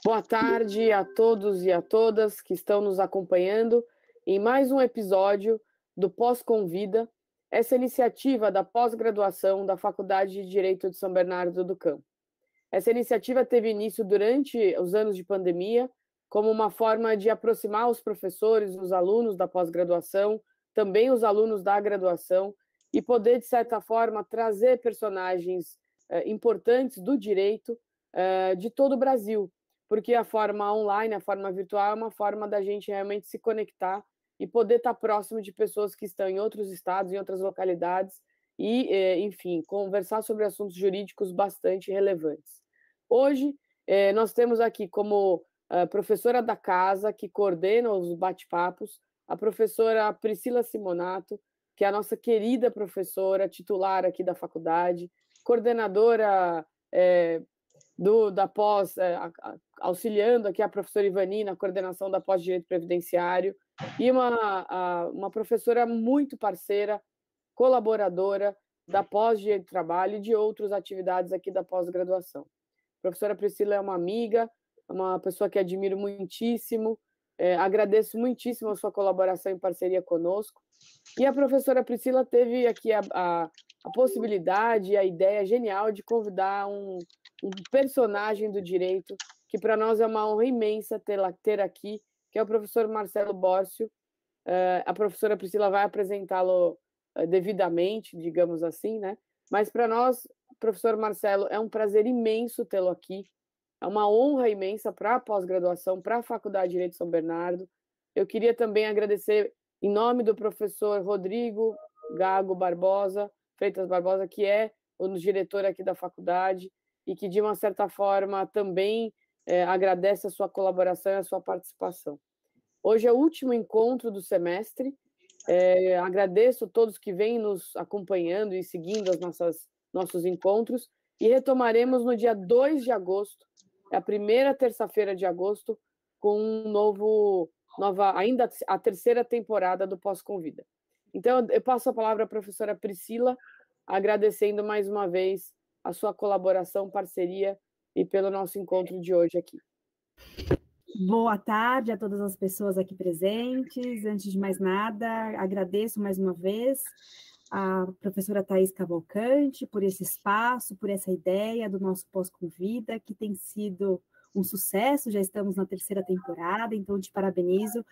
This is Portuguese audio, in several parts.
Boa tarde a todos e a todas que estão nos acompanhando em mais um episódio do Pós-Convida, essa iniciativa da pós-graduação da Faculdade de Direito de São Bernardo do Campo. Essa iniciativa teve início durante os anos de pandemia, como uma forma de aproximar os professores, os alunos da pós-graduação, também os alunos da graduação, e poder, de certa forma, trazer personagens importantes do direito de todo o Brasil, porque a forma online, a forma virtual é uma forma da gente realmente se conectar e poder estar próximo de pessoas que estão em outros estados, em outras localidades, e, enfim, conversar sobre assuntos jurídicos bastante relevantes. Hoje, nós temos aqui como professora da casa, que coordena os bate-papos, a professora Priscila Simonato, que é a nossa querida professora titular aqui da faculdade, coordenadora da pós, auxiliando aqui a professora Ivani na coordenação da pós-direito previdenciário, e uma professora muito parceira, colaboradora da pós-direito do trabalho e de outras atividades aqui da pós-graduação. A professora Priscila é uma amiga, uma pessoa que admiro muitíssimo, agradeço muitíssimo a sua colaboração e parceria conosco, e a professora Priscila teve aqui a possibilidade e a ideia genial de convidar um personagem do direito, que para nós é uma honra imensa ter aqui, que é o professor Marcelo Bórcio. A professora Priscila vai apresentá-lo devidamente, digamos assim, né? Mas para nós, professor Marcelo, é um prazer imenso tê-lo aqui, é uma honra imensa para a pós-graduação, para a Faculdade de Direito de São Bernardo. Eu queria também agradecer, em nome do professor Rodrigo Gago Barbosa, Freitas Barbosa, que é o diretor aqui da faculdade, e que, de uma certa forma, também agradece a sua colaboração e a sua participação. Hoje é o último encontro do semestre, agradeço a todos que vêm nos acompanhando e seguindo nossos encontros, e retomaremos no dia 2 de agosto, a primeira terça-feira de agosto, com ainda a terceira temporada do Pós-Convida. Então, eu passo a palavra à professora Priscila, agradecendo mais uma vez a sua colaboração, parceria e pelo nosso encontro de hoje aqui. Boa tarde a todas as pessoas aqui presentes. Antes de mais nada, agradeço mais uma vez a professora Thaís Cavalcante por esse espaço, por essa ideia do nosso Pós-Convida, que tem sido um sucesso, já estamos na terceira temporada, então te parabenizo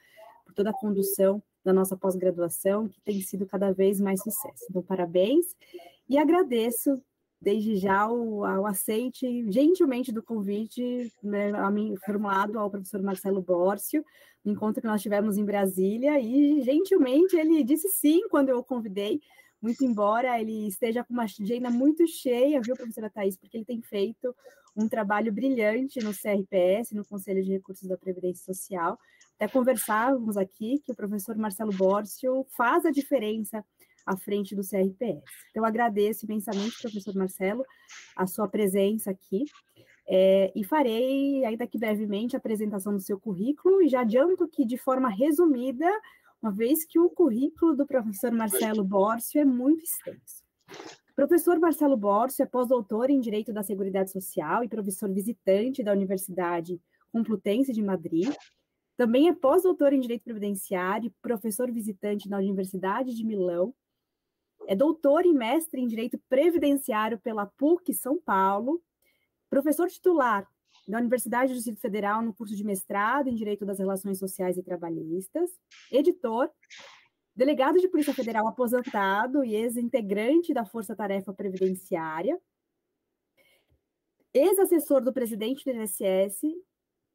por toda a condução da nossa pós-graduação, que tem sido cada vez mais sucesso. Então, parabéns, e agradeço desde já o aceite gentilmente do convite, né, formulado ao professor Marcelo Bórcio, no encontro que nós tivemos em Brasília, e gentilmente ele disse sim quando eu o convidei, muito embora ele esteja com uma agenda muito cheia, viu, professora Thaís, porque ele tem feito um trabalho brilhante no CRPS, no Conselho de Recursos da Previdência Social. Até conversávamos aqui que o professor Marcelo Bórcio faz a diferença à frente do CRPS. Então, agradeço imensamente, professor Marcelo, a sua presença aqui, e farei, ainda que brevemente, a apresentação do seu currículo, e já adianto que, de forma resumida, uma vez que o currículo do professor Marcelo Bórcio é muito extenso. O professor Marcelo Bórcio é pós-doutor em Direito da Seguridade Social e professor visitante da Universidade Complutense de Madrid. Também é pós-doutor em Direito Previdenciário e professor visitante na Universidade de Milão. É doutor e mestre em Direito Previdenciário pela PUC São Paulo. Professor titular da Universidade do Distrito Federal no curso de mestrado em Direito das Relações Sociais e Trabalhistas. Editor. Delegado de Polícia Federal aposentado e ex-integrante da Força Tarefa Previdenciária. Ex-assessor do presidente do INSS.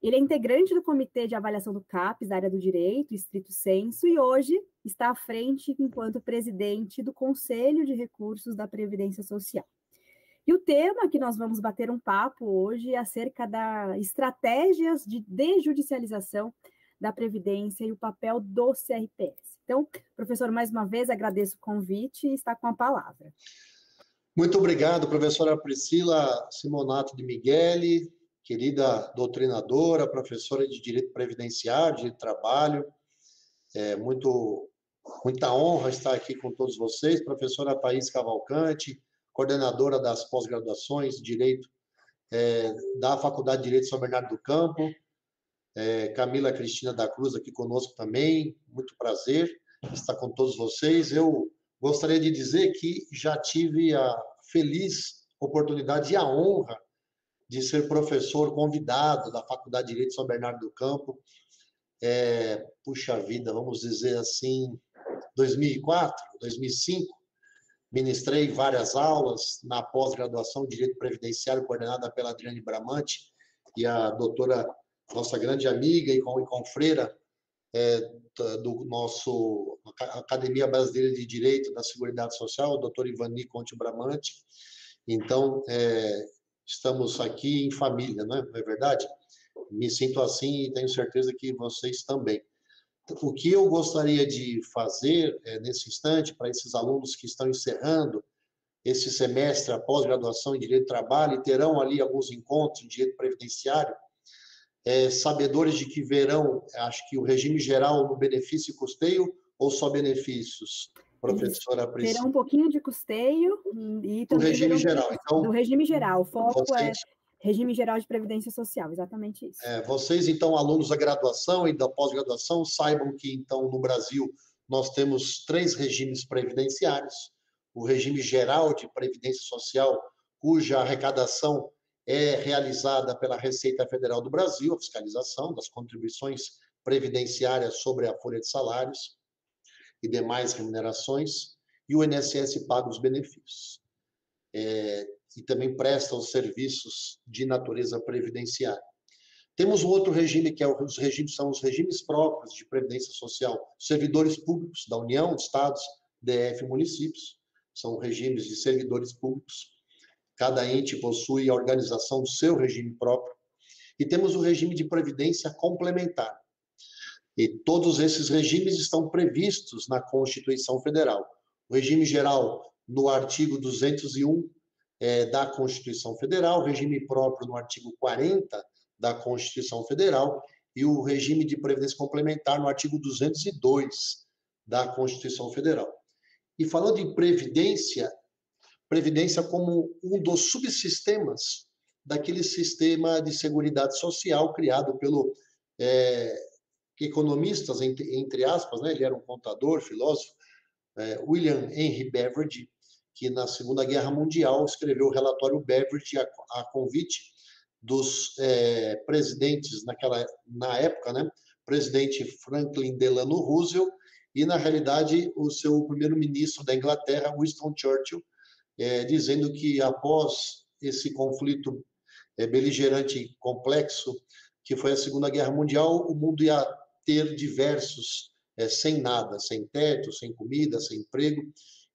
Ele é integrante do Comitê de Avaliação do CAPES, da área do Direito, estrito sensu, e hoje está à frente enquanto presidente do Conselho de Recursos da Previdência Social. E o tema que nós vamos bater um papo hoje é acerca das estratégias de desjudicialização da Previdência e o papel do CRPS. Então, professor, mais uma vez agradeço o convite e está com a palavra. Muito obrigado, professora Priscila Simonato de Migueli, querida doutrinadora, professora de Direito Previdenciário, de Trabalho. Muita honra estar aqui com todos vocês. Professora Thaís Cavalcante, coordenadora das pós-graduações, Direito da Faculdade de Direito de São Bernardo do Campo, Camila Cristina da Cruz aqui conosco também, muito prazer estar com todos vocês. Eu gostaria de dizer que já tive a feliz oportunidade e a honra de ser professor convidado da Faculdade de Direito de São Bernardo do Campo. Puxa vida, vamos dizer assim, 2004, 2005, ministrei várias aulas na pós-graduação de Direito Previdenciário, coordenada pela Adriane Bramante e a doutora, nossa grande amiga e confreira do nosso Academia Brasileira de Direito da Seguridade Social, o doutor Ivani Conte Bramante. Então, estamos aqui em família, não é verdade? Me sinto assim e tenho certeza que vocês também. O que eu gostaria de fazer nesse instante, para esses alunos que estão encerrando esse semestre, a pós-graduação em Direito do Trabalho, e terão ali alguns encontros em Direito Previdenciário, sabedores de que verão, acho que o regime geral no benefício e custeio, ou só benefícios, professora Priscila? Terão um pouquinho de custeio e também do regime geral. Então, do regime geral. O foco é regime geral de previdência social, exatamente isso. Vocês, então, alunos da graduação e da pós-graduação, saibam que, então, no Brasil, nós temos 3 regimes previdenciários. O regime geral de previdência social, cuja arrecadação é realizada pela Receita Federal do Brasil, a fiscalização das contribuições previdenciárias sobre a folha de salários e demais remunerações, e o INSS paga os benefícios. E também presta os serviços de natureza previdenciária. Temos um outro regime, que são os regimes próprios de previdência social, servidores públicos da União, Estados, DF e municípios, são regimes de servidores públicos. Cada ente possui a organização do seu regime próprio. E temos o regime de previdência complementar. E todos esses regimes estão previstos na Constituição Federal. O regime geral, no artigo 201 da Constituição Federal, o regime próprio no artigo 40 da Constituição Federal e o regime de previdência complementar no artigo 202 da Constituição Federal. E falando em previdência como um dos subsistemas daquele sistema de seguridade social criado pelo economistas, entre aspas, né? Ele era um contador, filósofo, William Henry Beveridge, que na Segunda Guerra Mundial escreveu o relatório Beveridge a convite dos presidentes na época, né? Presidente Franklin Delano Roosevelt e, na realidade, o seu primeiro-ministro da Inglaterra, Winston Churchill, dizendo que após esse conflito beligerante complexo, que foi a Segunda Guerra Mundial, o mundo ia ter diversos sem nada, sem teto, sem comida, sem emprego,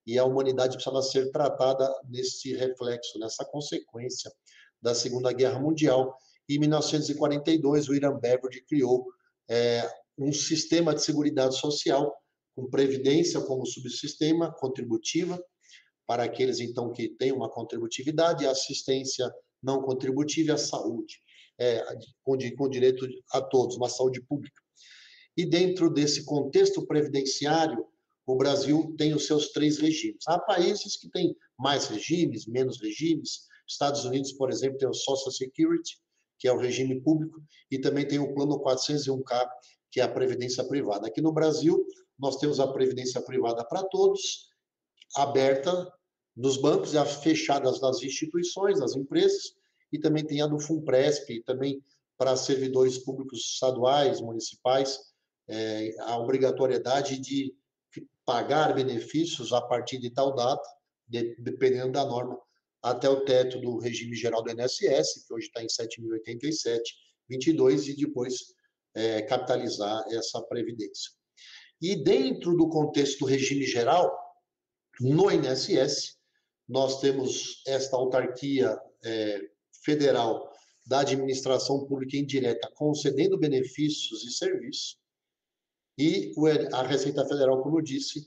e a humanidade precisava ser tratada nesse reflexo, nessa consequência da Segunda Guerra Mundial. E em 1942, o William Beveridge criou um sistema de seguridade social com previdência como subsistema contributiva para aqueles, então, que têm uma contributividade, a assistência não contributiva e a saúde, com direito a todos, uma saúde pública. E dentro desse contexto previdenciário, o Brasil tem os seus 3 regimes. Há países que têm mais regimes, menos regimes. Estados Unidos, por exemplo, tem o Social Security, que é o regime público, e também tem o Plano 401k, que é a previdência privada. Aqui no Brasil, nós temos a previdência privada para todos, aberta nos bancos e fechada nas instituições, nas empresas, e também tem a do FUNPRESP, e também para servidores públicos estaduais, municipais, a obrigatoriedade de pagar benefícios a partir de tal data, dependendo da norma, até o teto do regime geral do INSS, que hoje está em 7.087,22, e depois capitalizar essa previdência. E dentro do contexto do regime geral, no INSS, nós temos esta autarquia federal da administração pública indireta concedendo benefícios e serviços, e a Receita Federal, como eu disse,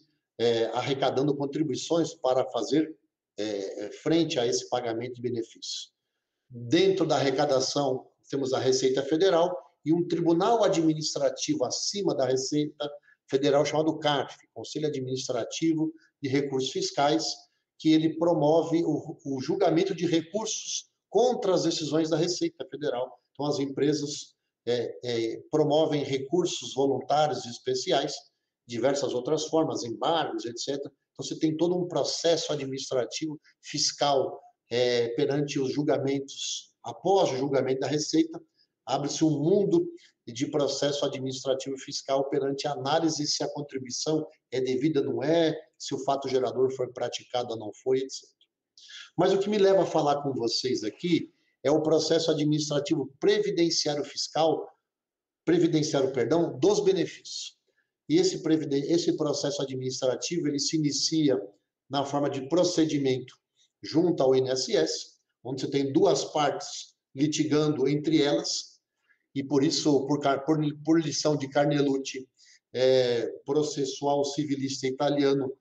arrecadando contribuições para fazer frente a esse pagamento de benefícios. Dentro da arrecadação, temos a Receita Federal e um tribunal administrativo acima da Receita Federal chamado CARF, Conselho Administrativo de Recursos Fiscais, que ele promove o julgamento de recursos contra as decisões da Receita Federal. Então, as empresas promovem recursos voluntários especiais, diversas outras formas, embargos, etc. Então, você tem todo um processo administrativo fiscal perante os julgamentos, após o julgamento da Receita, abre-se um mundo de processo administrativo fiscal perante a análise se a contribuição é devida ou não é, se o fato gerador foi praticado ou não foi, etc. Mas o que me leva a falar com vocês aqui é o processo administrativo previdenciário dos benefícios. E esse processo administrativo, ele se inicia na forma de procedimento junto ao INSS, onde você tem duas partes litigando entre elas, e por isso, por lição de Carnelucci, processual civilista italiano,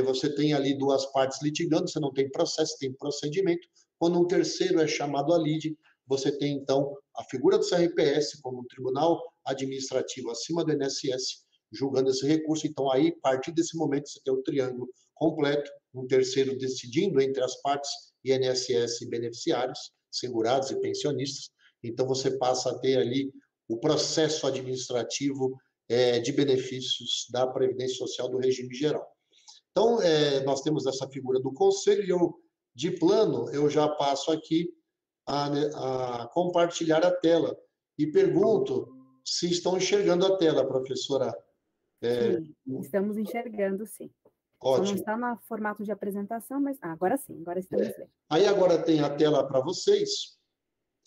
você tem ali duas partes litigando, você não tem processo, tem procedimento. Quando um terceiro é chamado a lide, você tem, então, a figura do CRPS como um tribunal administrativo acima do INSS, julgando esse recurso. Então, aí, a partir desse momento, você tem o triângulo completo, um terceiro decidindo entre as partes, INSS e beneficiários, segurados e pensionistas. Então, você passa a ter ali o processo administrativo de benefícios da Previdência Social do regime geral. Então, nós temos essa figura do conselho, e eu, de plano, eu já passo aqui a compartilhar a tela. E pergunto se estão enxergando a tela, professora. Sim, estamos enxergando, sim. Ótimo. Só não está no formato de apresentação, mas agora sim, agora estamos vendo. Aí agora tem a tela para vocês.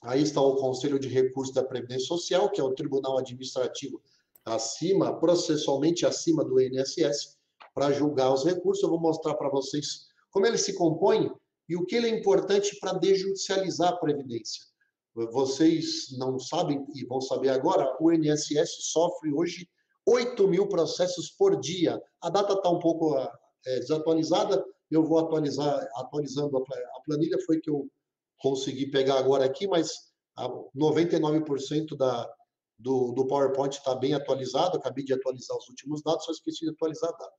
Aí está o Conselho de Recursos da Previdência Social, que é o tribunal administrativo acima, processualmente acima do INSS, para julgar os recursos. Eu vou mostrar para vocês como ele se compõe e o que ele é importante para desjudicializar a Previdência. Vocês não sabem e vão saber agora, o INSS sofre hoje 8.000 processos por dia. A data está um pouco desatualizada, eu vou atualizando a planilha, foi que eu consegui pegar agora aqui, mas 99% do PowerPoint está bem atualizado, acabei de atualizar os últimos dados, só esqueci de atualizar a data.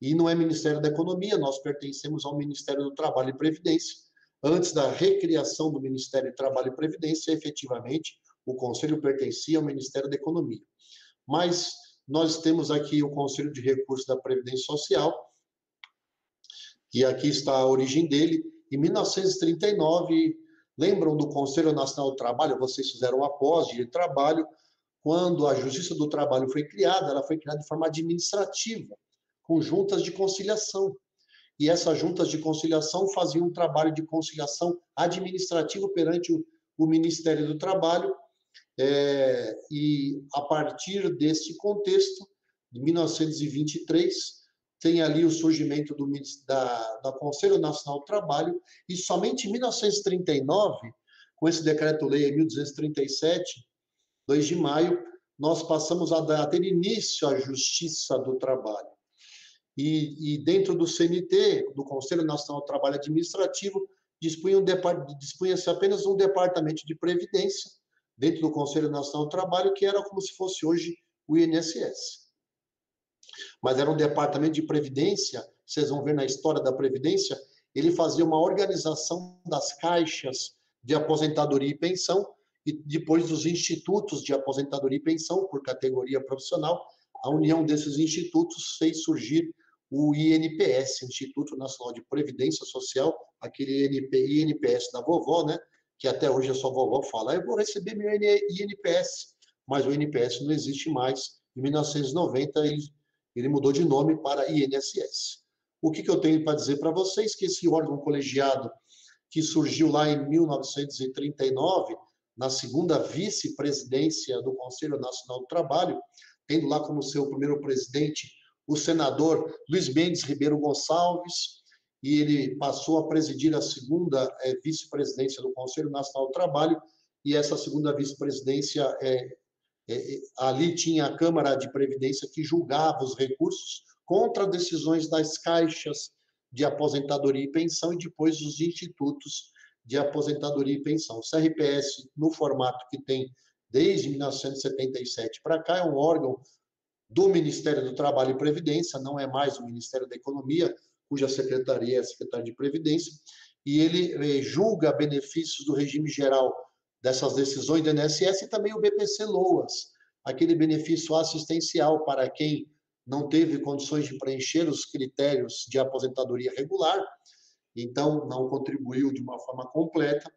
E não é Ministério da Economia, nós pertencemos ao Ministério do Trabalho e Previdência. Antes da recriação do Ministério do Trabalho e Previdência, efetivamente, o Conselho pertencia ao Ministério da Economia. Mas nós temos aqui o Conselho de Recursos da Previdência Social, e aqui está a origem dele. Em 1939, lembram do Conselho Nacional do Trabalho? Vocês fizeram a pós de trabalho. Quando a Justiça do Trabalho foi criada, ela foi criada de forma administrativa, com juntas de conciliação. E essas juntas de conciliação faziam um trabalho de conciliação administrativo perante o Ministério do Trabalho. E a partir desse contexto, de 1923, tem ali o surgimento do Conselho Nacional do Trabalho, e somente em 1939, com esse decreto-lei 1237, 2 de maio, nós passamos a ter início à Justiça do Trabalho. E dentro do CNT, do Conselho Nacional do Trabalho Administrativo, dispunha-se apenas um departamento de previdência, dentro do Conselho Nacional do Trabalho, que era como se fosse hoje o INSS. Mas era um departamento de previdência, vocês vão ver na história da previdência, ele fazia uma organização das caixas de aposentadoria e pensão, e depois dos institutos de aposentadoria e pensão, por categoria profissional. A união desses institutos fez surgir o INPS, Instituto Nacional de Previdência Social, aquele INPS da vovó, né? Que até hoje a sua vovó fala, eu vou receber meu INPS, mas o INPS não existe mais. Em 1990, ele mudou de nome para INSS. O que eu tenho para dizer para vocês? Que esse órgão colegiado, que surgiu lá em 1939, na segunda vice-presidência do Conselho Nacional do Trabalho, tendo lá como seu primeiro presidente o senador Luiz Mendes Ribeiro Gonçalves, e ele passou a presidir a segunda vice-presidência do Conselho Nacional do Trabalho, e essa segunda vice-presidência, ali tinha a Câmara de Previdência que julgava os recursos contra decisões das caixas de aposentadoria e pensão e depois os institutos de aposentadoria e pensão. O CRPS, no formato que tem desde 1977 para cá, é um órgão do Ministério do Trabalho e Previdência, não é mais o Ministério da Economia, cuja secretaria é a Secretaria de Previdência, e ele julga benefícios do regime geral dessas decisões do INSS e também o BPC-LOAS, aquele benefício assistencial para quem não teve condições de preencher os critérios de aposentadoria regular, então não contribuiu de uma forma completa,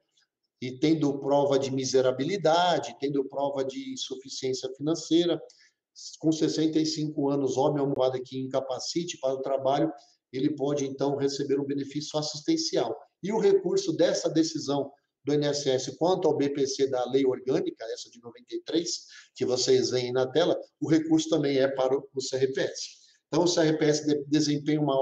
e tendo prova de miserabilidade, tendo prova de insuficiência financeira, com 65 anos, homem ou mulher que incapacite para o trabalho, ele pode, então, receber um benefício assistencial. E o recurso dessa decisão do INSS quanto ao BPC da lei orgânica, essa de 93, que vocês veem na tela, o recurso também é para o CRPS. Então, o CRPS desempenha uma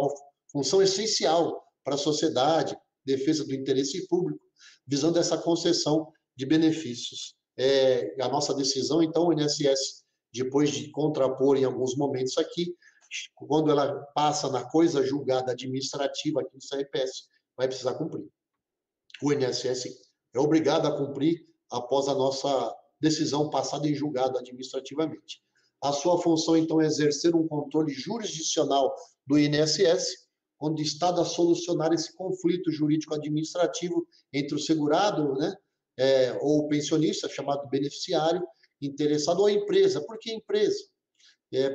função essencial para a sociedade, defesa do interesse público, visando essa concessão de benefícios. A nossa decisão, então, o INSS, depois de contrapor em alguns momentos aqui, quando ela passa na coisa julgada administrativa aqui no CRPS, vai precisar cumprir. O INSS é obrigado a cumprir após a nossa decisão passada em julgado administrativamente. A sua função, então, é exercer um controle jurisdicional do INSS, onde está a solucionar esse conflito jurídico-administrativo entre o segurado, né, ou o pensionista, chamado beneficiário, interessado, ou a empresa. Por que empresa?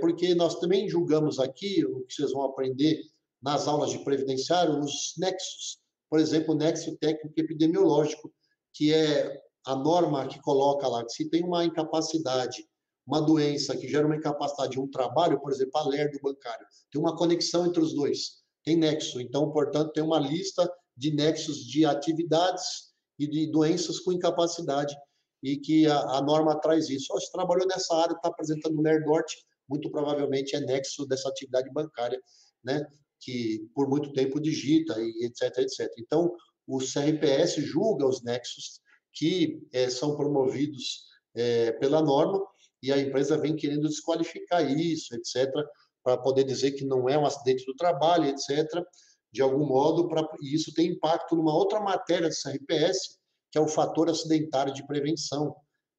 Porque nós também julgamos aqui, o que vocês vão aprender nas aulas de previdenciário, os nexos. Por exemplo, o nexo técnico epidemiológico, que é a norma que coloca lá, que se tem uma incapacidade, uma doença que gera uma incapacidade de um trabalho, por exemplo, a LER do bancário, tem uma conexão entre os dois, tem nexo. Então, portanto, tem uma lista de nexos de atividades e de doenças com incapacidade, e que a norma traz isso. Se trabalhou nessa área, está apresentando o LER-DORT, muito provavelmente é nexo dessa atividade bancária, né, que por muito tempo digita, e etc, etc. Então, o CRPS julga os nexos que são promovidos pela norma, e a empresa vem querendo desqualificar isso, etc., para poder dizer que não é um acidente do trabalho, etc., de algum modo, e isso tem impacto numa outra matéria do CRPS, que é o fator acidentário de prevenção,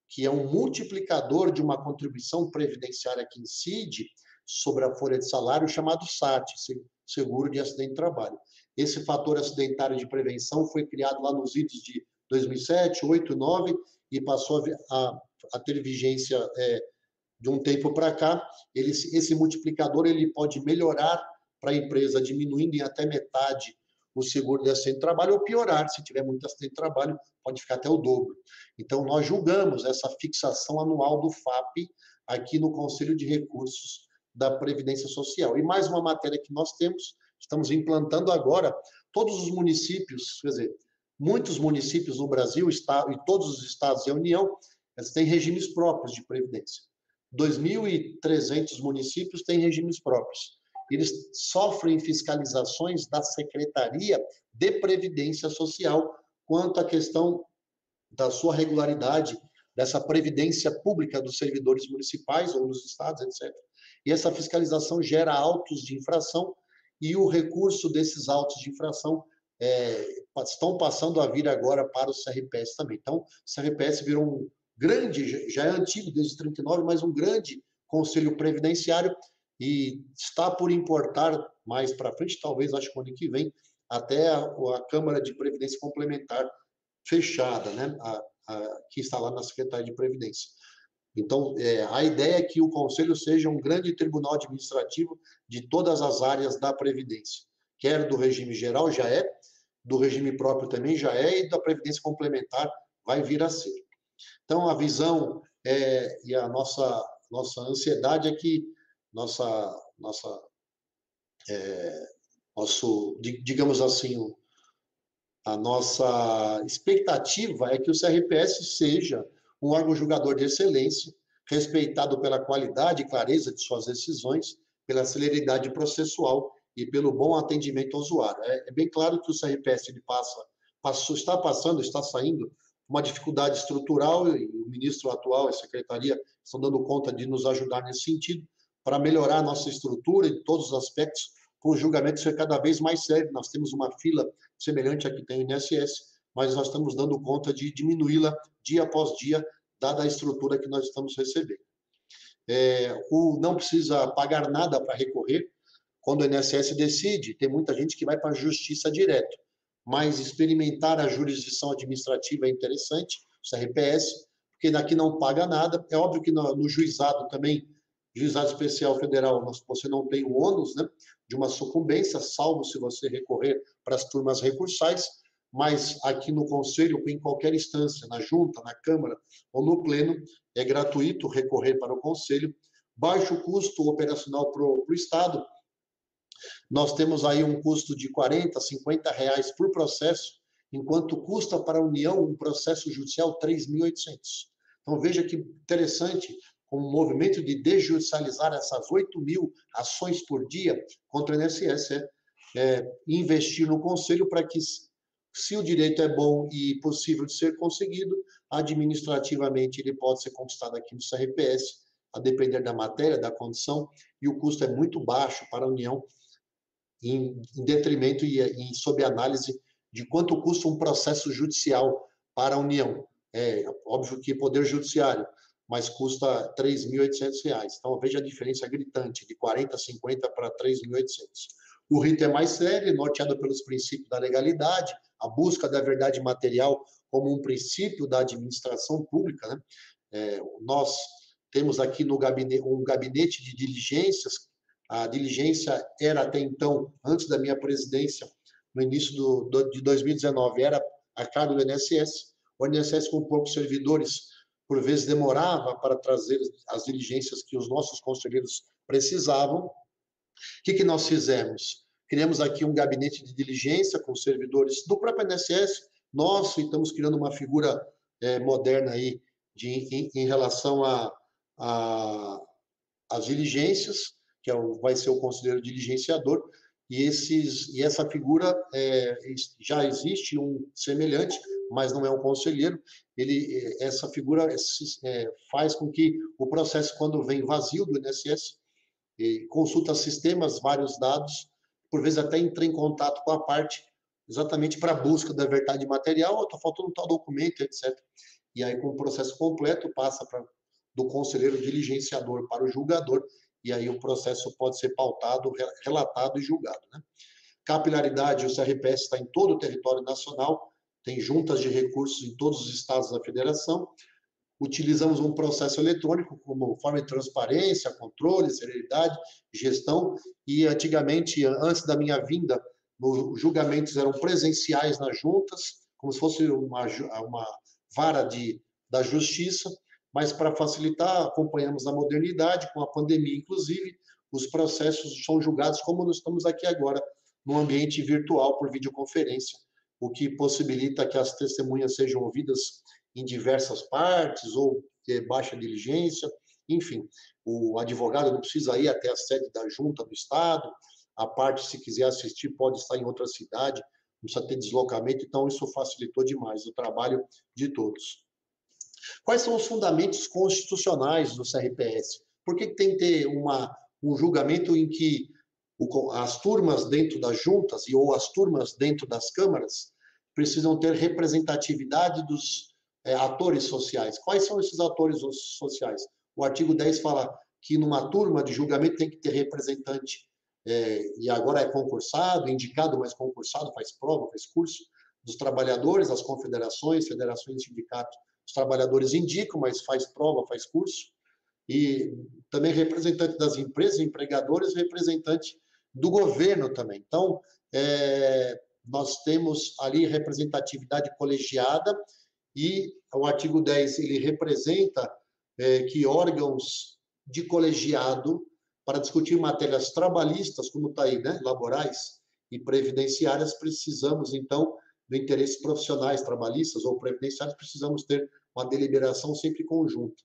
que é um multiplicador de uma contribuição previdenciária que incide sobre a folha de salário, chamado SAT, Seguro de Acidente de Trabalho. Esse fator acidentário de prevenção foi criado lá nos idos de 2007, 2008, 2009, e passou a ter vigência de um tempo para cá. Esse multiplicador ele pode melhorar para a empresa, diminuindo em até metade o seguro de acidente de trabalho, ou piorar, se tiver muito acidente de trabalho, pode ficar até o dobro. Então, nós julgamos essa fixação anual do FAP aqui no Conselho de Recursos da Previdência Social. E mais uma matéria que nós estamos implantando agora, todos os municípios, quer dizer, muitos municípios no Brasil, e todos os estados e a União, eles têm regimes próprios de previdência. 2.300 municípios têm regimes próprios. Eles sofrem fiscalizações da Secretaria de Previdência Social quanto à questão da sua regularidade, dessa previdência pública dos servidores municipais ou dos estados, etc. E essa fiscalização gera autos de infração, e o recurso desses autos de infração estão passando a vir agora para o CRPS também. Então, o CRPS virou um grande, já é antigo desde 39, mas um grande conselho previdenciário, e está por importar mais para frente, talvez, acho que o ano que vem, até a Câmara de Previdência Complementar fechada, né? Que está lá na Secretaria de Previdência. Então, a ideia é que o Conselho seja um grande tribunal administrativo de todas as áreas da Previdência, quer do regime geral, já é, do regime próprio também já é, e da Previdência Complementar vai vir a ser. Então, a visão e a nossa ansiedade é que digamos assim, a nossa expectativa é que o CRPS seja um órgão julgador de excelência, respeitado pela qualidade e clareza de suas decisões, pela celeridade processual e pelo bom atendimento ao usuário. É bem claro que o CRPS está saindo uma dificuldade estrutural, e o ministro atual e a secretaria estão dando conta de nos ajudar nesse sentido, para melhorar a nossa estrutura em todos os aspectos, para o julgamento ser cada vez mais sério. Nós temos uma fila semelhante à que tem o INSS, mas nós estamos dando conta de diminuí-la dia após dia, dada a estrutura que nós estamos recebendo. Não precisa pagar nada para recorrer. Quando o INSS decide, tem muita gente que vai para a justiça direto. mas experimentar a jurisdição administrativa é interessante, o CRPS, porque daqui não paga nada. É óbvio que no juizado também, juizado especial federal, você não tem o ônus, né, de uma sucumbência, salvo se você recorrer para as turmas recursais, mas aqui no Conselho, em qualquer instância, na Junta, na Câmara ou no Pleno, é gratuito recorrer para o Conselho. Baixo custo operacional para o Estado. Nós temos aí um custo de R$40, R$50 por processo, enquanto custa para a União um processo judicial R$3.800. Então, veja que interessante, com o movimento de desjudicializar essas 8.000 ações por dia contra o INSS, investir no Conselho para que, se o direito é bom e possível de ser conseguido, administrativamente ele pode ser conquistado aqui no CRPS, a depender da matéria, da condição, e o custo é muito baixo para a União, em detrimento e sob análise de quanto custa um processo judicial para a União. É óbvio que Poder Judiciário, mas custa R$3.800. Então, veja a diferença gritante, de 40, 50 para 3.800. O rito é mais sério, norteado pelos princípios da legalidade, a busca da verdade material como um princípio da administração pública, né? Nós temos aqui no gabinete um gabinete de diligências. A diligência era até então, antes da minha presidência, no início de 2019, era a cargo do INSS. O INSS, com poucos servidores, por vezes demorava para trazer as diligências que os nossos conselheiros precisavam. O que nós fizemos? Criamos aqui um gabinete de diligência com servidores do próprio INSS, nosso, e estamos criando uma figura moderna aí em relação às diligências, que vai ser o conselheiro diligenciador, e essa figura já existe um semelhante, mas não é um conselheiro. Essa figura faz com que o processo, quando vem vazio do INSS, consulta sistemas, vários dados, por vezes até entra em contato com a parte, exatamente para a busca da verdade material, está faltando tal documento, etc. E aí, com o processo completo, passa do conselheiro diligenciador para o julgador, e aí o processo pode ser pautado, relatado e julgado, né? Capilaridade, o CRPS está em todo o território nacional, tem juntas de recursos em todos os estados da federação. Utilizamos um processo eletrônico como forma de transparência, controle, celeridade, gestão, e antigamente, antes da minha vinda, os julgamentos eram presenciais nas juntas, como se fosse uma vara da justiça, mas para facilitar, acompanhamos a modernidade, com a pandemia inclusive, os processos são julgados como nós estamos aqui agora, no ambiente virtual por videoconferência, o que possibilita que as testemunhas sejam ouvidas em diversas partes, ou baixa diligência, enfim, o advogado não precisa ir até a sede da junta do Estado, a parte, se quiser assistir, pode estar em outra cidade, não precisa ter deslocamento, então isso facilitou demais o trabalho de todos. Quais são os fundamentos constitucionais do CRPS? Por que tem que ter um julgamento em que as turmas dentro das juntas ou as turmas dentro das câmaras precisam ter representatividade dos atores sociais? Quais são esses atores sociais? O artigo 10 fala que numa turma de julgamento tem que ter representante, e agora é concursado, indicado, mas concursado, faz prova, faz curso, dos trabalhadores, das confederações, federações e sindicatos. Os trabalhadores indicam, mas faz prova, faz curso. E também representante das empresas, empregadores, representante do governo também. Então, nós temos ali representatividade colegiada, e o artigo 10, ele representa que órgãos de colegiado para discutir matérias trabalhistas, como está aí, né, laborais e previdenciárias, precisamos, então, do interesse profissionais trabalhistas ou previdenciários, precisamos ter uma deliberação sempre conjunta.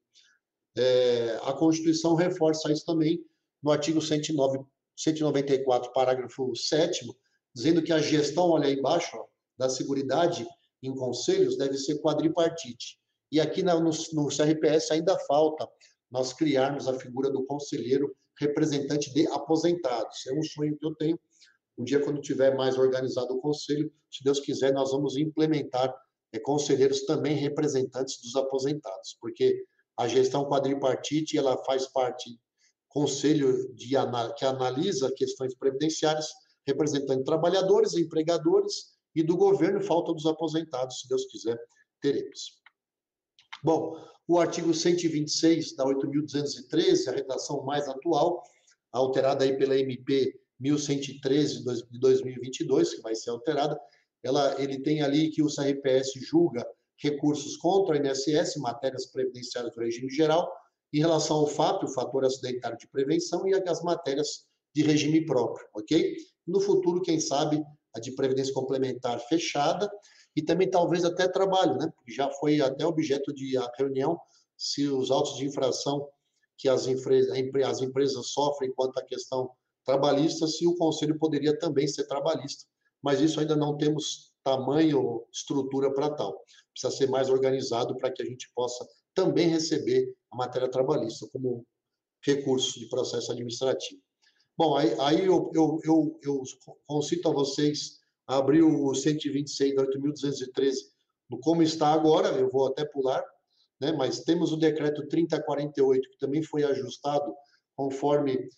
A Constituição reforça isso também no artigo 194, parágrafo 7º, dizendo que a gestão, olha aí embaixo, da Seguridade em conselhos deve ser quadripartite. E aqui no CRPS ainda falta nós criarmos a figura do conselheiro representante de aposentados. É um sonho que eu tenho. Um dia, quando tiver mais organizado o conselho, se Deus quiser, nós vamos implementar conselheiros também representantes dos aposentados, porque a gestão quadripartite, ela faz parte conselho que analisa questões previdenciárias, representando trabalhadores, empregadores e do governo, falta dos aposentados, se Deus quiser, teremos. Bom, o artigo 126 da 8.213, a redação mais atual, alterada aí pela MP 1113 de 2022, que vai ser alterada, ele tem ali que o CRPS julga recursos contra o INSS, matérias previdenciárias do regime geral, em relação ao FAP, o fator acidentário de prevenção, e as matérias de regime próprio, ok? No futuro, quem sabe, a de previdência complementar fechada, e também talvez até trabalho, né? Porque já foi até objeto de a reunião, se os autos de infração que as empresas sofrem quanto à questão trabalhista, se o conselho poderia também ser trabalhista. Mas isso ainda não temos tamanho ou estrutura para tal. Precisa ser mais organizado para que a gente possa também receber a matéria trabalhista como recurso de processo administrativo. Bom, aí eu concito a vocês abrir o 126 da 8.213 no como está agora, eu vou até pular, né, mas temos o decreto 3048, que também foi ajustado conforme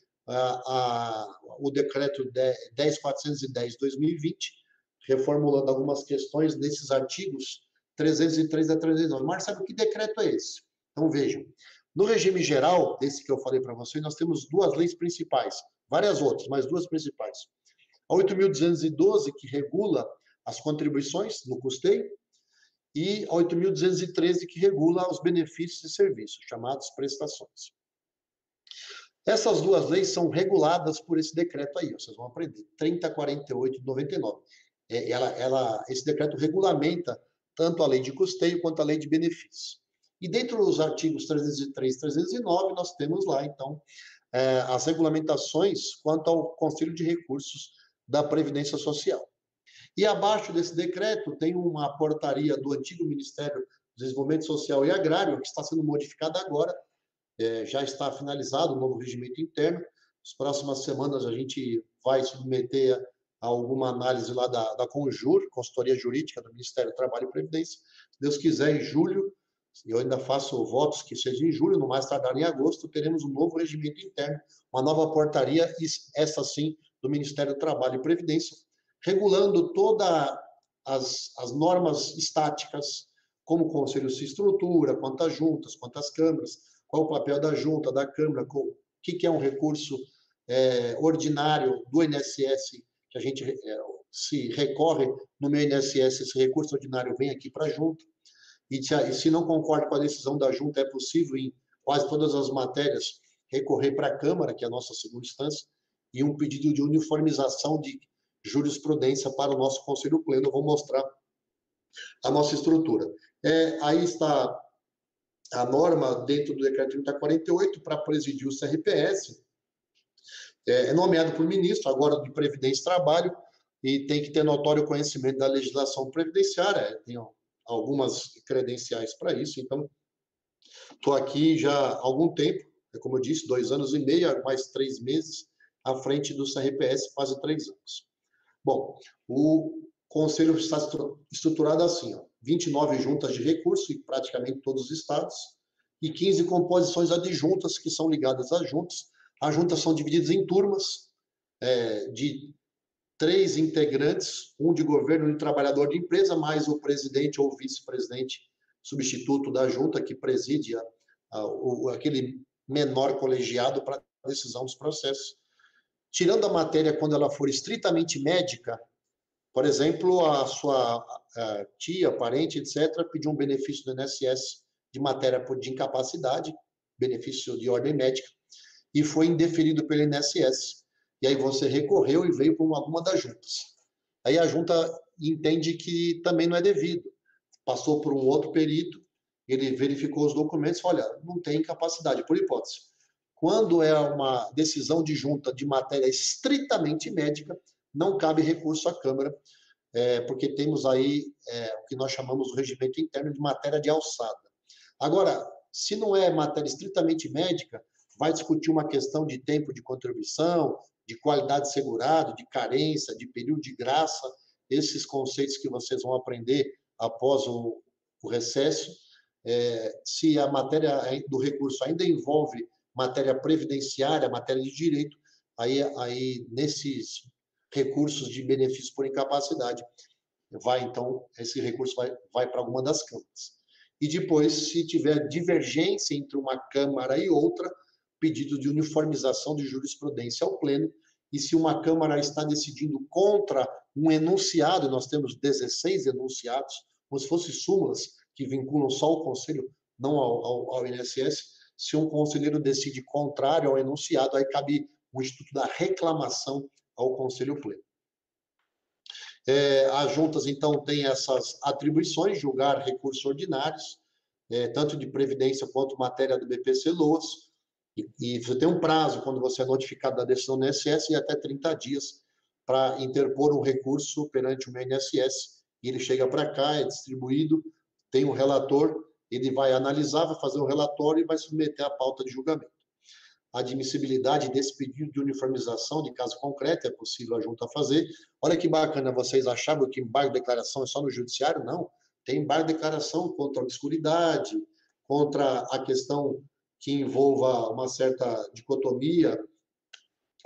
o decreto 10.410 de 2020, reformulando algumas questões desses artigos 303 a 309. Mas sabe que decreto é esse? Então, vejam. No regime geral, esse que eu falei para vocês, nós temos duas leis principais, várias outras, mas duas principais. A 8.212, que regula as contribuições no custeio, e a 8.213, que regula os benefícios e serviços, chamados prestações. Essas duas leis são reguladas por esse decreto aí, vocês vão aprender, 3048 de 99. Esse decreto regulamenta tanto a lei de custeio quanto a lei de benefícios. E dentro dos artigos 303 e 309, nós temos lá, então, as regulamentações quanto ao Conselho de Recursos da Previdência Social. E abaixo desse decreto tem uma portaria do antigo Ministério do Desenvolvimento Social e Agrário, que está sendo modificada agora, já está finalizado o novo regimento interno. Nas próximas semanas a gente vai submeter a alguma análise lá da Conjur, Consultoria Jurídica do Ministério do Trabalho e Previdência. Se Deus quiser, em julho, eu ainda faço votos que seja em julho, no mais tardar em agosto, teremos um novo regimento interno, uma nova portaria, essa sim, do Ministério do Trabalho e Previdência, regulando todas as normas estáticas, como o Conselho se estrutura, quantas juntas, quantas câmaras, qual o papel da junta, da Câmara, o que é um recurso ordinário do INSS, que a gente se recorre no meu INSS, esse recurso ordinário vem aqui para a junta, e se não concorda com a decisão da junta, é possível, em quase todas as matérias, recorrer para a Câmara, que é a nossa segunda instância, e um pedido de uniformização de jurisprudência para o nosso Conselho Pleno. Eu vou mostrar a nossa estrutura. Aí está a norma dentro do decreto 3048 para presidir o CRPS, é nomeado por ministro, agora de Previdência e Trabalho, e tem que ter notório conhecimento da legislação previdenciária, tem algumas credenciais para isso, então estou aqui já há algum tempo, como eu disse, 2 anos e meio, mais 3 meses, à frente do CRPS, quase 3 anos. Bom, o Conselho está estruturado assim, 29 juntas de recurso, em praticamente todos os estados, e 15 composições adjuntas, que são ligadas às juntas. As juntas são divididas em turmas, de 3 integrantes, um de governo e um de trabalhador de empresa, mais o presidente ou vice-presidente substituto da junta, que preside aquele menor colegiado para a decisão dos processos. Tirando a matéria quando ela for estritamente médica, por exemplo, a sua tia, parente, etc., pediu um benefício do INSS de matéria de incapacidade, benefício de ordem médica, e foi indeferido pelo INSS. E aí você recorreu e veio para alguma das juntas. Aí a junta entende que também não é devido. Passou por um outro perito, ele verificou os documentos e falou, olha, não tem incapacidade, por hipótese. Quando é uma decisão de junta de matéria estritamente médica, não cabe recurso à Câmara, porque temos aí o que nós chamamos de regimento interno de matéria de alçada. Agora, se não é matéria estritamente médica, vai discutir uma questão de tempo de contribuição, de qualidade segurada, de carência, de período de graça, esses conceitos que vocês vão aprender após o recesso. Se a matéria do recurso ainda envolve matéria previdenciária, matéria de direito, aí nesses recursos de benefício por incapacidade, então, esse recurso vai para alguma das câmaras. E depois, se tiver divergência entre uma Câmara e outra, pedido de uniformização de jurisprudência ao Pleno, e se uma Câmara está decidindo contra um enunciado, nós temos 16 enunciados, como se fossem súmulas que vinculam só o Conselho, não ao INSS, se um conselheiro decide contrário ao enunciado, aí cabe o Instituto da Reclamação ao Conselho Pleno. As juntas, então, têm essas atribuições, julgar recursos ordinários, tanto de previdência quanto matéria do BPC-LOAS, e você tem um prazo, quando você é notificado da decisão do INSS, e até 30 dias para interpor um recurso perante o INSS, e ele chega para cá, é distribuído, tem um relator, ele vai analisar, vai fazer um relatório e vai submeter a pauta de julgamento. A admissibilidade desse pedido de uniformização de caso concreto é possível a junta fazer. Olha que bacana, vocês achavam que embargo de declaração é só no judiciário? Não. Tem embargo de declaração contra a obscuridade, contra a questão que envolva uma certa dicotomia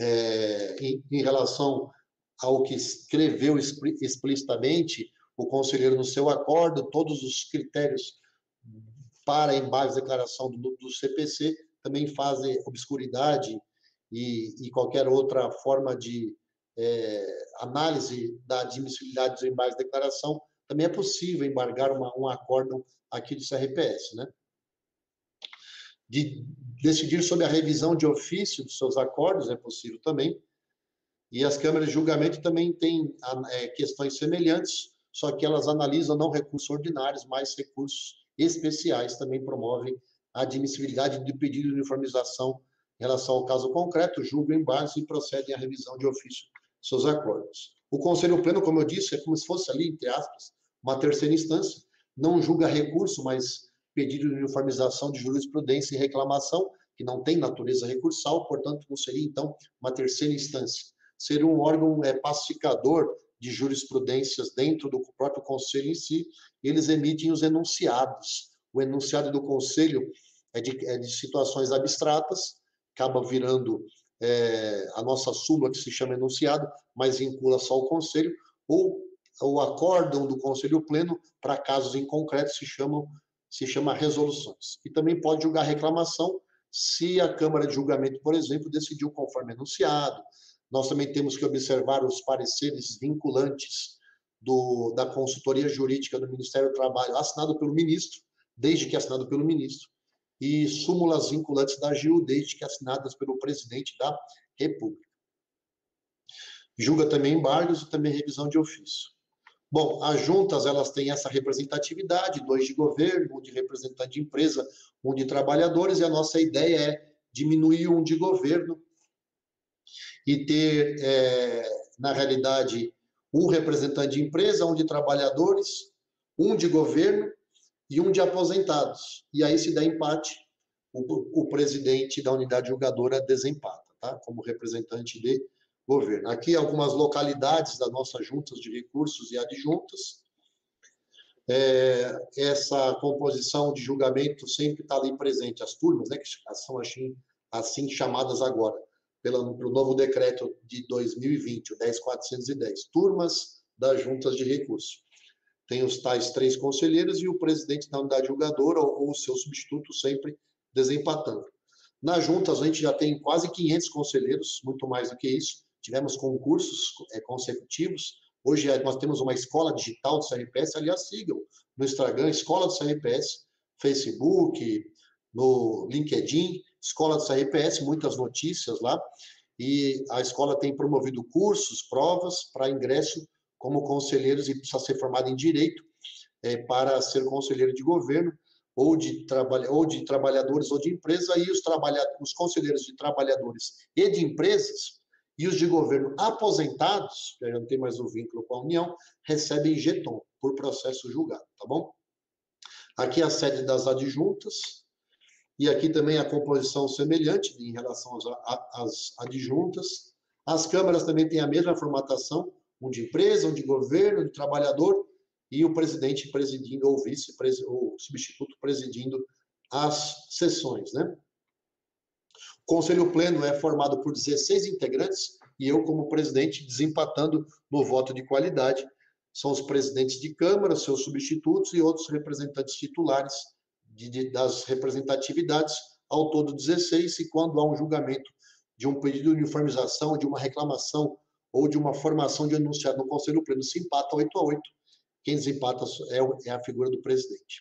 em relação ao que escreveu explicitamente o conselheiro no seu acordo, todos os critérios para embargo de declaração do CPC também fazem obscuridade e qualquer outra forma de análise da admissibilidade dos embargos de declaração, também é possível embargar um acórdão aqui do CRPS, né? De decidir sobre a revisão de ofício dos seus acordos é possível também, e as câmaras de julgamento também têm questões semelhantes, só que elas analisam não recursos ordinários, mas recursos especiais, também promovem a admissibilidade do pedido de uniformização em relação ao caso concreto, julgam embargos e procedem à revisão de ofício de seus acordos. O Conselho Pleno, como eu disse, é como se fosse ali, entre aspas, uma terceira instância, não julga recurso, mas pedido de uniformização de jurisprudência e reclamação, que não tem natureza recursal, portanto, não seria, então, uma terceira instância. Seria um órgão pacificador de jurisprudências dentro do próprio Conselho em si, eles emitem os enunciados. O enunciado do Conselho é de situações abstratas, acaba virando a nossa súmula, que se chama enunciado, mas vincula só o Conselho, ou o acórdão do Conselho Pleno, para casos em concreto, se chama resoluções. E também pode julgar reclamação se a Câmara de Julgamento, por exemplo, decidiu conforme enunciado. Nós também temos que observar os pareceres vinculantes da consultoria jurídica do Ministério do Trabalho, assinado pelo ministro, desde que assinado pelo ministro, e súmulas vinculantes da AGU, desde que assinadas pelo presidente da República. Julga também embargos e também revisão de ofício. Bom, as juntas, elas têm essa representatividade, 2 de governo, 1 de representante de empresa, 1 de trabalhadores, e a nossa ideia é diminuir 1 de governo e ter, na realidade, 1 representante de empresa, 1 de trabalhadores, 1 de governo e 1 de aposentados. E aí, se der empate, o presidente da unidade julgadora desempata, tá? Como representante de governo. Aqui algumas localidades das nossas juntas de recursos e adjuntas. Essa composição de julgamento sempre está ali presente. As turmas, né, que são assim chamadas agora, pelo novo decreto de 2020, o 10.410. Turmas das juntas de recurso. Tem os tais 3 conselheiros e o presidente da unidade julgadora ou o seu substituto sempre desempatando. Nas juntas, a gente já tem quase 500 conselheiros, muito mais do que isso. Tivemos concursos consecutivos. Hoje nós temos uma escola digital do CRPS. Aliás, sigam no Instagram, Escola do CRPS, Facebook, no LinkedIn, Escola do CRPS, muitas notícias lá. E a escola tem promovido cursos, provas para ingresso como conselheiros, e precisa ser formado em Direito para ser conselheiro de governo, ou de trabalhadores ou de empresa, e os conselheiros de trabalhadores e de empresas, e os de governo aposentados, que já não tem mais o vínculo com a União, recebem jeton por processo julgado, tá bom? Aqui a sede das adjuntas, e aqui também a composição semelhante em relação às adjuntas. As câmaras também têm a mesma formatação, 1 de empresa, 1 de governo, 1 de trabalhador, e o presidente presidindo, ou o substituto presidindo as sessões, né? O Conselho Pleno é formado por 16 integrantes, e eu, como presidente, desempatando no voto de qualidade, são os presidentes de Câmara, seus substitutos e outros representantes titulares das representatividades, ao todo 16, e quando há um julgamento de um pedido de uniformização, de uma reclamação ou de uma formação de enunciado no Conselho Pleno, se empata 8-8, quem desempata é a figura do presidente.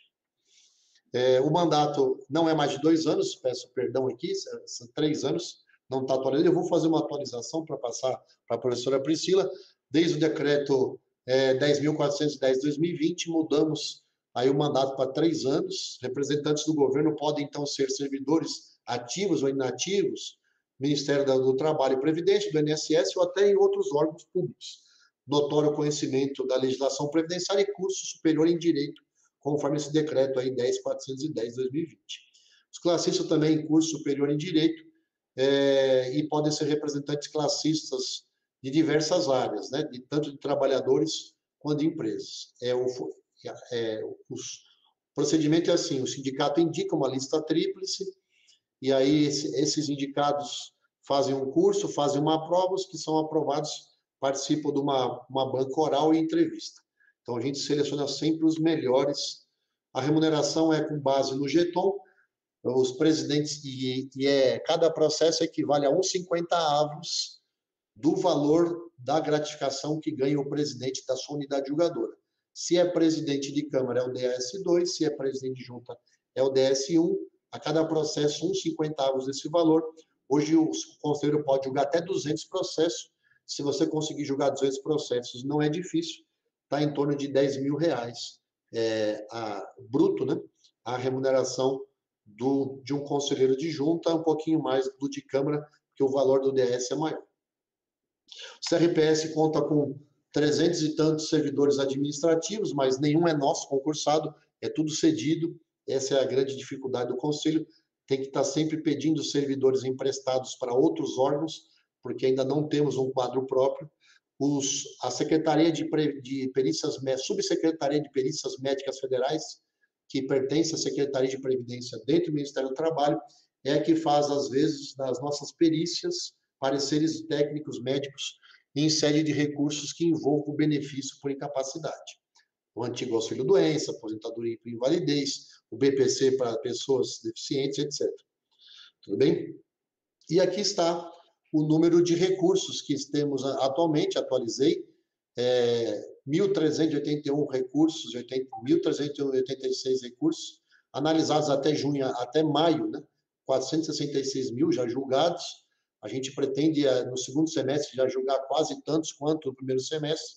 O mandato não é mais de 2 anos, peço perdão aqui, são 3 anos, não está atualizado. Eu vou fazer uma atualização para passar para a professora Priscila. Desde o decreto 10.410 de 2020, mudamos aí o mandato para 3 anos. Representantes do governo podem, então, ser servidores ativos ou inativos, Ministério do Trabalho e Previdência, do INSS ou até em outros órgãos públicos. Notório conhecimento da legislação previdenciária e curso superior em direito, conforme esse decreto aí 10.410 de 2020. Os classistas também em curso superior em direito e podem ser representantes classistas de diversas áreas, né? Tanto de trabalhadores quanto de empresas. O procedimento é assim: o sindicato indica uma lista tríplice, e aí esses indicados fazem um curso, fazem uma prova, os que são aprovados participam de uma banca oral e entrevista. Então, a gente seleciona sempre os melhores. A remuneração é com base no jeton, os presidentes, cada processo equivale a 1/50 do valor da gratificação que ganha o presidente da sua unidade julgadora. Se é presidente de Câmara, é o DS2, se é presidente de junta, é o DS1. A cada processo, 1/50 desse valor. Hoje, o conselheiro pode julgar até 200 processos. Se você conseguir julgar 200 processos, não é difícil, está em torno de R$10.000, bruto, né? A remuneração de um conselheiro de junta, um pouquinho mais do de Câmara, porque o valor do DS é maior. O CRPS conta com 300 e tantos servidores administrativos, mas nenhum é nosso concursado, é tudo cedido. Essa é a grande dificuldade do Conselho, tem que estar sempre pedindo servidores emprestados para outros órgãos, porque ainda não temos um quadro próprio. A Secretaria de Perícias, Subsecretaria de Perícias Médicas Federais, que pertence à Secretaria de Previdência dentro do Ministério do Trabalho, é a que faz, às vezes, das nossas perícias, pareceres técnicos médicos em sede de recursos que envolvam o benefício por incapacidade. O antigo auxílio-doença, aposentadoria por invalidez, o BPC para pessoas deficientes, etc. Tudo bem? E aqui está o número de recursos que temos atualmente, atualizei, 1.381 recursos, 1.386 recursos, analisados até junho, até maio, né? 466 mil já julgados. A gente pretende, no segundo semestre, já julgar quase tantos quanto no primeiro semestre,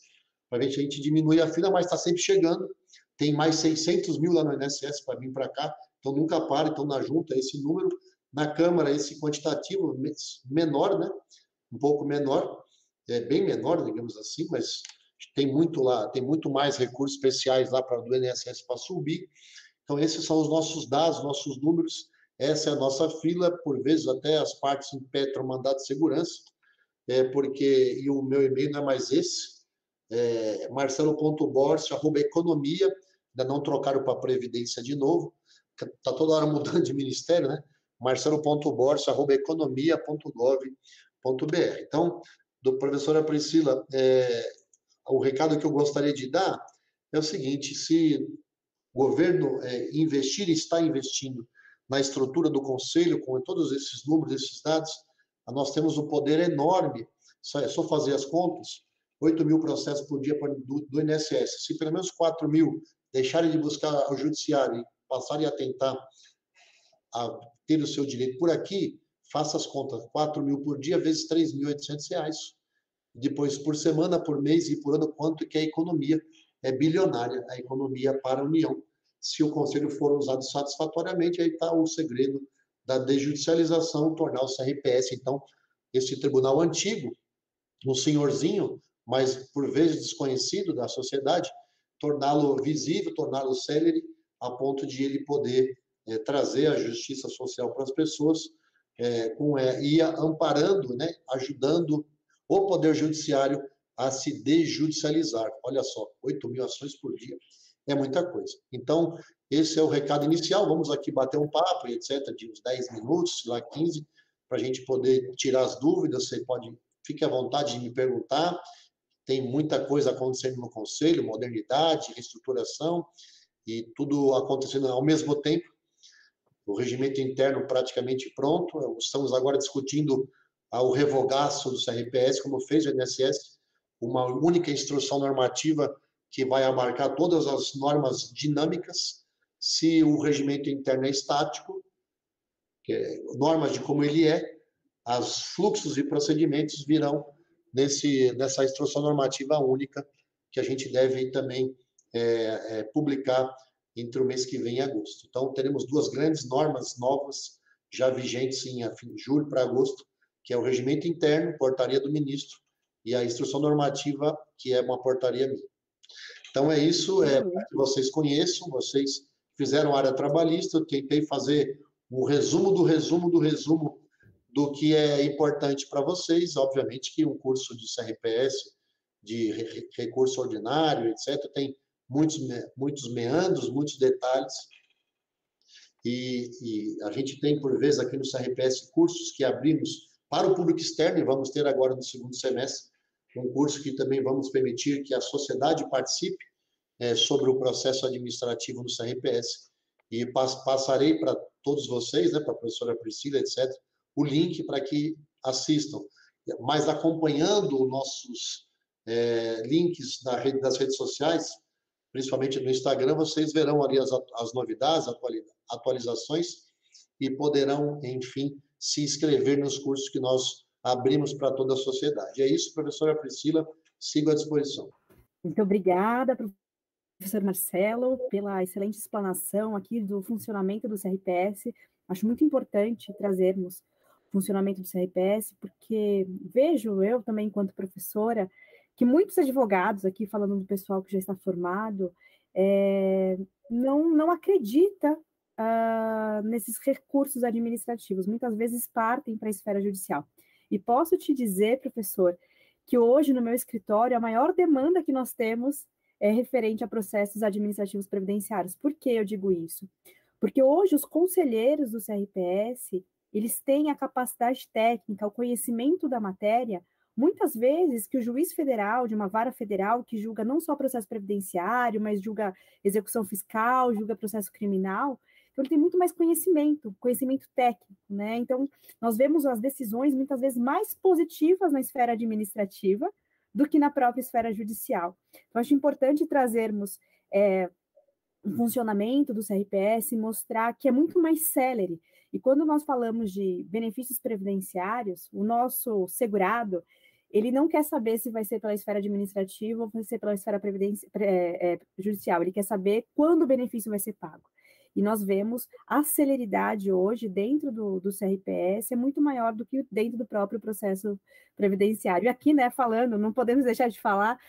para a gente diminuir a fila, mas está sempre chegando. Tem mais 600 mil lá no INSS para vir para cá, então nunca para. Então, na junta, esse número, na Câmara, esse quantitativo menor, né? Um pouco menor, bem menor, digamos assim, mas tem muito lá, tem muito mais recursos especiais lá do INSS para subir. Então, esses são os nossos dados, nossos números. Essa é a nossa fila, por vezes até as partes impetram mandado de segurança, e o meu e-mail não é mais esse, marcelo.borcio@economia, ainda não trocaram para a Previdência de novo, está toda hora mudando de ministério, né? marcelo.borcio@economia.gov.br. Então, professora Priscila, o recado que eu gostaria de dar é o seguinte: se o governo está investindo na estrutura do Conselho, com todos esses números, esses dados, nós temos um poder enorme. É só fazer as contas, 8.000 processos por dia do INSS. Se pelo menos 4.000 deixarem de buscar o judiciário e passarem a tentar ter o seu direito por aqui, faça as contas, 4.000 por dia vezes R$3.800. Depois, por semana, por mês e por ano, quanto que a economia é bilionária, a economia para a União. Se o Conselho for usado satisfatoriamente, aí está o segredo da desjudicialização, tornar o CRPS, então, esse tribunal antigo, um senhorzinho, mas por vezes desconhecido da sociedade, torná-lo visível, torná-lo célere, a ponto de ele poder trazer a justiça social para as pessoas, e amparando, né, ajudando o Poder Judiciário a se desjudicializar. Olha só, 8.000 ações por dia. É muita coisa. Então, esse é o recado inicial. Vamos aqui bater um papo, etc., de uns 10 minutos, sei lá, 15, para a gente poder tirar as dúvidas. Fique à vontade de me perguntar. tem muita coisa acontecendo no Conselho, modernidade, reestruturação, e tudo acontecendo ao mesmo tempo. O regimento interno praticamente pronto, estamos agora discutindo o revogaço do CRPS, como fez o INSS, uma única instrução normativa que vai abarcar todas as normas dinâmicas. Se o regimento interno é estático, normas de como ele é, os fluxos e procedimentos virão nessa instrução normativa única, que a gente deve também publicar entre o mês que vem e agosto. Então, teremos 2 grandes normas novas, já vigentes em julho para agosto, que é o regimento interno, portaria do ministro, e a instrução normativa, que é uma portaria minha. Então, é isso, para que vocês conheçam, vocês fizeram área trabalhista, eu tentei fazer um resumo do resumo do resumo do que é importante para vocês. Obviamente que um curso de CRPS, de recurso ordinário, etc., tem muitos meandros, muitos detalhes, e a gente tem, por vezes, aqui no CRPS, cursos que abrimos para o público externo, e vamos ter agora no segundo semestre, um curso que também vamos permitir que a sociedade participe sobre o processo administrativo no CRPS, e passarei para todos vocês, né, para a professora Priscila, etc., o link para que assistam. Mas acompanhando os nossos links das redes sociais, principalmente no Instagram, vocês verão ali as novidades, atualizações, e poderão, enfim, se inscrever nos cursos que nós abrimos para toda a sociedade. É isso, professora Priscila, sigo à disposição. Muito obrigada, professor Marcelo, pela excelente explanação aqui do funcionamento do CRPS. Acho muito importante trazermos o funcionamento do CRPS, porque vejo eu também, enquanto professora, que muitos advogados, aqui falando do pessoal que já está formado, não acredita nesses recursos administrativos, muitas vezes partem para a esfera judicial. E posso te dizer, professor, que hoje no meu escritório a maior demanda que nós temos é referente a processos administrativos previdenciários. Por que eu digo isso? Porque hoje os conselheiros do CRPS, eles têm a capacidade técnica, o conhecimento da matéria, muitas vezes que o juiz federal, de uma vara federal, que julga não só processo previdenciário, mas julga execução fiscal, julga processo criminal, então ele tem muito mais conhecimento técnico, né? Então, nós vemos as decisões muitas vezes mais positivas na esfera administrativa do que na própria esfera judicial. Então, acho importante trazermos o funcionamento do CRPS, mostrar que é muito mais célere. E quando nós falamos de benefícios previdenciários, o nosso segurado, ele não quer saber se vai ser pela esfera administrativa ou vai ser pela esfera judicial, ele quer saber quando o benefício vai ser pago. E nós vemos a celeridade hoje dentro do CRPS é muito maior do que dentro do próprio processo previdenciário. E aqui, né, falando, não podemos deixar de falar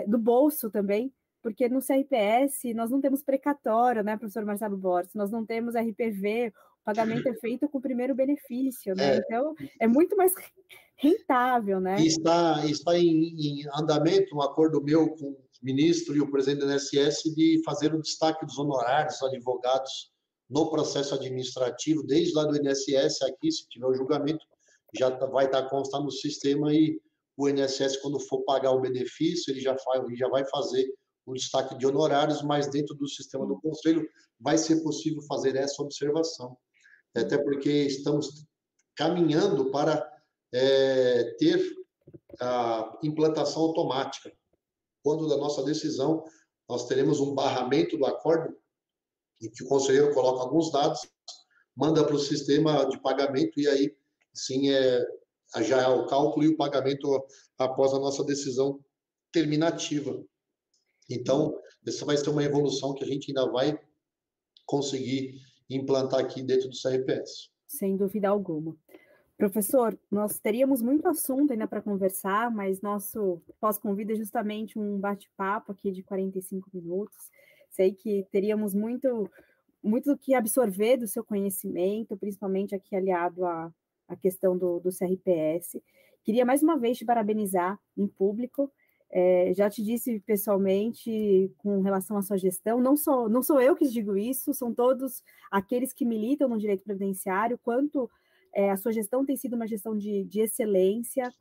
do bolso também, porque no CRPS nós não temos precatório, né, professor Marcelo Borges, nós não temos RPV, o pagamento é feito com o primeiro benefício, né? Então é muito mais rentável, né? E está em andamento um acordo meu com o ministro e o presidente do INSS de fazer o destaque dos honorários dos advogados no processo administrativo, desde lá do INSS aqui, se tiver o julgamento, já vai estar constando no sistema, e o INSS, quando for pagar o benefício, ele já vai fazer o destaque de honorários, mas dentro do sistema do Conselho vai ser possível fazer essa observação. Até porque estamos caminhando para ter a implantação automática. Quando da nossa decisão, nós teremos um barramento do acordo, em que o conselheiro coloca alguns dados, manda para o sistema de pagamento, e aí, sim, já é o cálculo e o pagamento após a nossa decisão terminativa. Então, essa vai ser uma evolução que a gente ainda vai conseguir implantar aqui dentro do CRPS. Sem dúvida alguma. Professor, nós teríamos muito assunto ainda para conversar, mas nosso pós-convida é justamente um bate-papo aqui de 45 minutos. Sei que teríamos muito do que absorver do seu conhecimento, principalmente aqui aliado à questão do CRPS. Queria mais uma vez te parabenizar em público. Já te disse pessoalmente com relação à sua gestão, não sou eu que digo isso, são todos aqueles que militam no direito previdenciário, quanto A sua gestão tem sido uma gestão de excelência,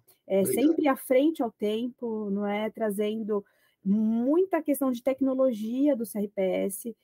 sempre à frente ao tempo, não é? Trazendo muita questão de tecnologia do CRPS.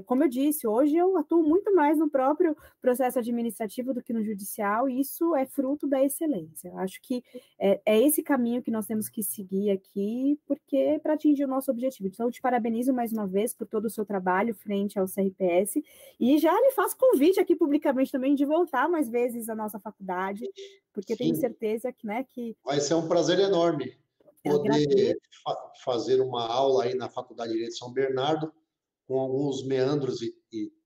Como eu disse, hoje eu atuo muito mais no próprio processo administrativo do que no judicial, e isso é fruto da excelência. Eu acho que é esse caminho que nós temos que seguir aqui, porque para atingir o nosso objetivo. Então, eu te parabenizo mais uma vez por todo o seu trabalho frente ao CRPS, e já lhe faço convite aqui publicamente também de voltar mais vezes à nossa faculdade, porque tenho certeza que, né, que... Vai ser um prazer enorme poder fazer uma aula aí na Faculdade de Direito de São Bernardo, com alguns meandros e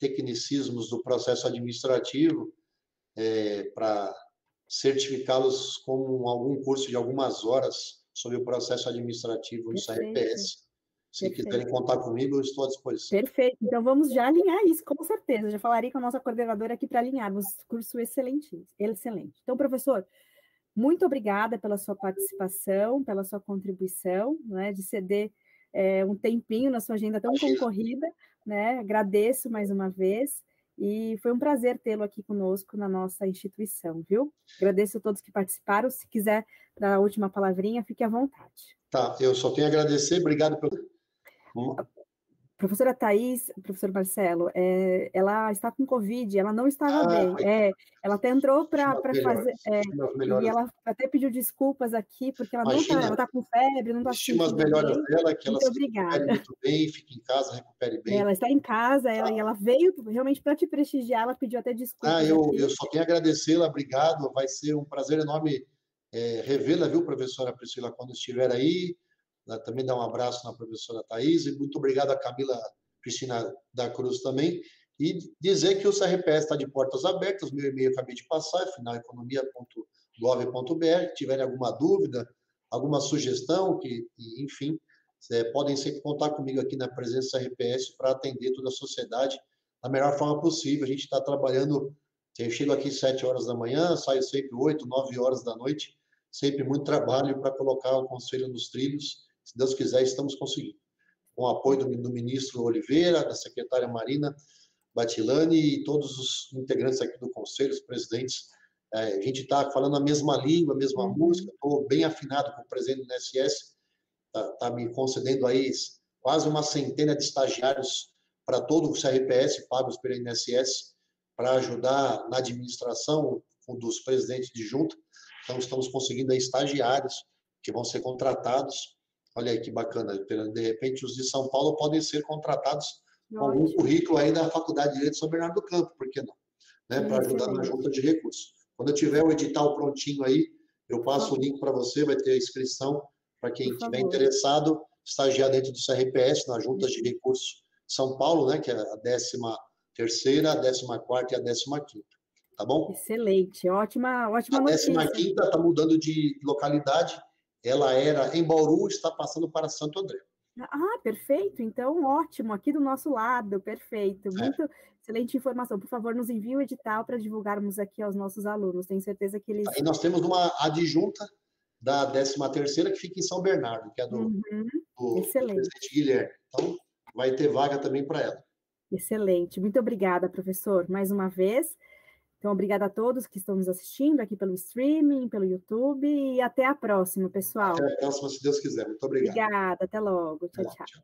tecnicismos do processo administrativo, para certificá-los com algum curso de algumas horas sobre o processo administrativo no CRPS. Se quiserem contar comigo, eu estou à disposição. Perfeito. Então, vamos já alinhar isso, com certeza. Já falaria com a nossa coordenadora aqui para alinharmos. Curso excelente. Então, professor, muito obrigada pela sua participação, pela sua contribuição, né, de ceder um tempinho na sua agenda tão concorrida, né? Agradeço mais uma vez e foi um prazer tê-lo aqui conosco na nossa instituição, viu? Agradeço a todos que participaram. Se quiser dar a última palavrinha, fique à vontade. Tá, eu só tenho a agradecer. Obrigado pelo... Professora Thaís, professor Marcelo, ela está com Covid, ela não estava bem. Ela até entrou para fazer... e ela até pediu desculpas aqui, porque ela não está, ela está com febre, não está sentindo as melhoras dela, que ela se recupere muito bem, fique em casa, recupere bem. Ela está em casa, e ela veio realmente para te prestigiar, ela pediu até desculpas. Eu só tenho a agradecê-la, obrigado, vai ser um prazer enorme revê-la, viu, professora Priscila, quando estiver aí. Também dar um abraço na professora Thaís, e muito obrigado a Camila Cristina da Cruz também, e dizer que o CRPS está de portas abertas, meu e-mail eu acabei de passar, é finaleconomia.gov.br, tiverem alguma dúvida, alguma sugestão, enfim, podem sempre contar comigo aqui na presença do CRPS para atender toda a sociedade da melhor forma possível. A gente está trabalhando, eu chego aqui 7 horas da manhã, saio sempre 8, 9 horas da noite, sempre muito trabalho para colocar o Conselho nos trilhos. Se Deus quiser, estamos conseguindo. Com o apoio do ministro Oliveira, da secretária Marina Batilani e todos os integrantes aqui do Conselho, os presidentes. A gente está falando a mesma língua, a mesma música. Estou bem afinado com o presidente do INSS. Está me concedendo aí quase uma centena de estagiários para todo o CRPS, pagos pelo INSS, para ajudar na administração dos presidentes de junta. Então, estamos conseguindo aí estagiários que vão ser contratados. Olha aí que bacana, de repente os de São Paulo podem ser contratados com algum currículo aí da Faculdade de Direito de São Bernardo do Campo, por que não? Né? Para ajudar na junta de recursos. Quando eu tiver o edital prontinho aí, eu passo o link para você, vai ter a inscrição para quem estiver interessado, estagiar dentro do CRPS, na junta de recursos São Paulo, né? Que é a 13ª, a 14ª e a 15ª. Tá bom? Excelente, ótima notícia. A 15ª está mudando de localidade. Ela era em Bauru, está passando para Santo André. Perfeito. Então, ótimo. Aqui do nosso lado, perfeito. Muito excelente informação. Por favor, nos envie o edital para divulgarmos aqui aos nossos alunos. Tenho certeza que eles... E nós temos uma adjunta da 13ª que fica em São Bernardo, que é do presidente Guilherme. Então, vai ter vaga também para ela. Excelente. Muito obrigada, professor, mais uma vez. Então, obrigada a todos que estão nos assistindo aqui pelo streaming, pelo YouTube, e até a próxima, pessoal. Até a próxima, se Deus quiser. Muito obrigado. Obrigada, até logo. Tchau, tchau.